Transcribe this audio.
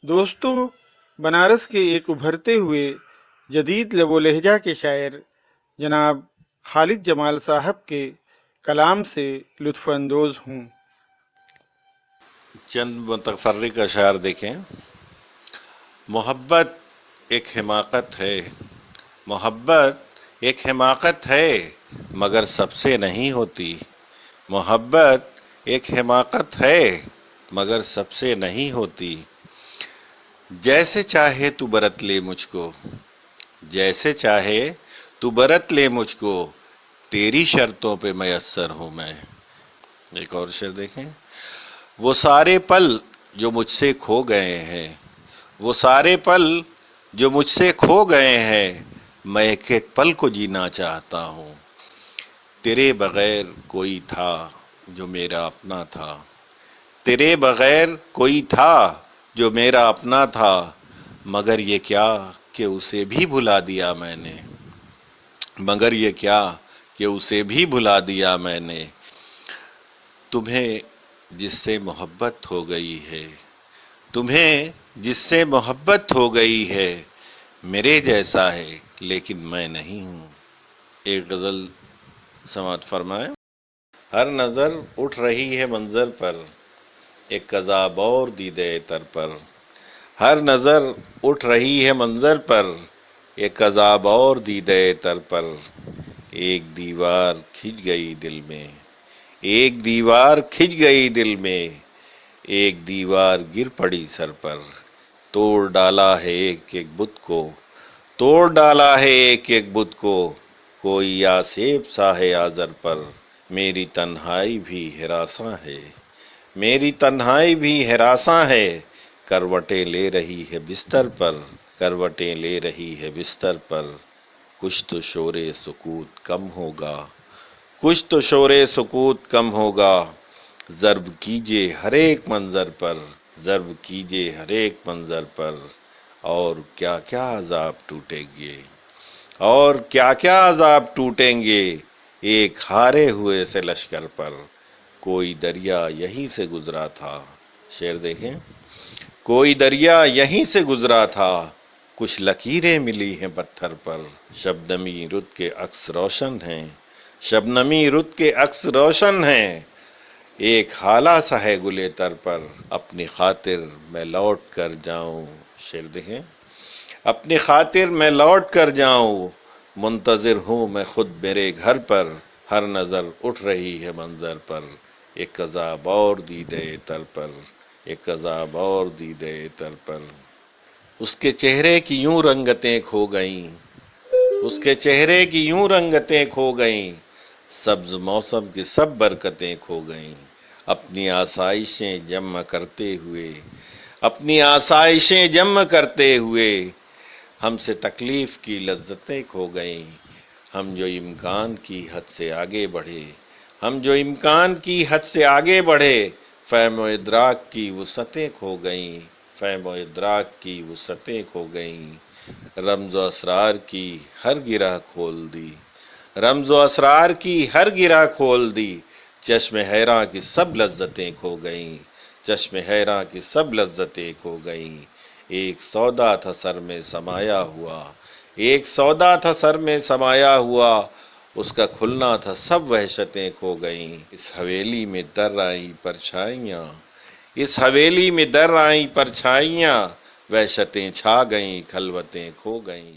دوستوں، بنارس کے ایک ابھرتے ہوئے جدید لب و لہجہ کے شاعر جناب خالد جمال صاحب کے کلام سے لطف اندوز ہوں۔ چند متفرق اشعار دیکھیں۔ محبت ایک حماقت ہے، محبت ایک حماقت ہے مگر سب سے نہیں ہوتی، محبت ایک حماقت ہے مگر سب سے نہیں ہوتی، جیسے چاہے تو برت لے مجھ کو، جیسے چاہے تو برت لے مجھ کو، تیری شرطوں پہ میسر ہوں میں۔ ایک اور شعر دیکھیں۔ وہ سارے پل جو مجھ سے کھو گئے ہیں، وہ سارے پل جو مجھ سے کھو گئے ہیں، میں ایک ایک پل کو جینا چاہتا ہوں، تیرے بغیر کوئی تھا جو میرا اپنا تھا، تیرے بغیر کوئی تھا جو میرا اپنا تھا، مگر یہ کیا کہ اسے بھی بھلا دیا میں نے، مگر یہ کیا کہ اسے بھی بھلا دیا میں نے، تمہیں جس سے محبت ہو گئی ہے، تمہیں جس سے محبت ہو گئی ہے، میرے جیسا ہے لیکن میں نہیں ہوں۔ ایک غزل سماعت فرمائے۔ ہر نظر اٹھ رہی ہے منظر پر، ایک عذاب اور دیدے تر پر، ہر نظر اٹھ رہی ہے منظر پر، ایک عذاب اور دیدے تر پر، ایک دیوار کھنچ گئی دل میں، ایک دیوار کھنچ گئی دل میں، ایک دیوار گر پڑی سر پر، توڑ ڈالا ہے ایک ایک بت کو، توڑ ڈالا ہے ایک ایک بت کو، کوئی آسیب سا ہے آزر پر، میری تنہائی بھی ہراساں ہے، میری تنہائی بھی ہراساں ہے، کروٹیں لے رہی ہے بستر پر، کروٹیں لے رہی ہے بستر پر، کچھ تو شور سکوت کم ہوگا، کچھ تو شور سکوت کم ہوگا، ضرب کیجئے ہر ایک منظر پر، ضرب کیجئے ہر ایک منظر پر، اور کیا کیا عذاب ٹوٹیں گے، اور کیا کیا عذاب ٹوٹیں گے، ایک ہارے ہوئے سے لشکر پر، کوئی دریا یہیں سے گزرا تھا۔ شعر دیکھیں۔ کوئی دریا یہیں سے گزرا تھا، کچھ لکیریں ملی ہیں پتھر پر، شبنمی رت کے عکس روشن ہیں، شبنمی رت کے عکس روشن ہیں، ایک حالہ سا ہے گلے تر پر، اپنی خاطر میں لوٹ کر جاؤں۔ شعر دیکھیں۔ اپنی خاطر میں لوٹ کر جاؤں، منتظر ہوں میں خود میرے گھر پر، ہر نظر اٹھ رہی ہے منظر پر، ایک عذاب اور دیدے تر پر، ایک عذاب اور دیدے تر پر، اس کے چہرے کی یوں رنگتیں کھو گئیں، اس کے چہرے کی یوں رنگتیں کھو گئیں، سبز موسم کی سب برکتیں کھو گئیں، اپنی آسائشیں جمع کرتے ہوئے، اپنی آسائشیں جمع کرتے ہوئے، ہم سے تکلیف کی لذتیں کھو گئیں، ہم جو امکان کی حد سے آگے بڑھے، ہم جو امکان کی حد سے آگے بڑھے، فہم و ادراک کی وسعتیں کھو گئیں، فہم و ادراک کی وسعتیں کھو گئیں، رمز و اسرار کی ہر گرہ کھول دی، رمز و اسرار کی ہر گرہ کھول دی، چشم حیراں کی سب لذتیں کھو گئیں، چشم حیراں کی سب لذتیں کھو گئیں، ایک سودا تھا سر میں سمایا ہوا، ایک سودا تھا سر میں سمایا ہوا، اس کا کھلنا تھا سب وحشتیں کھو گئیں، اس حویلی میں در آئیں پرچھائیاں، اس حویلی میں در آئیں پرچھائیاں، وحشتیں چھا گئیں خلوتیں کھو گئیں۔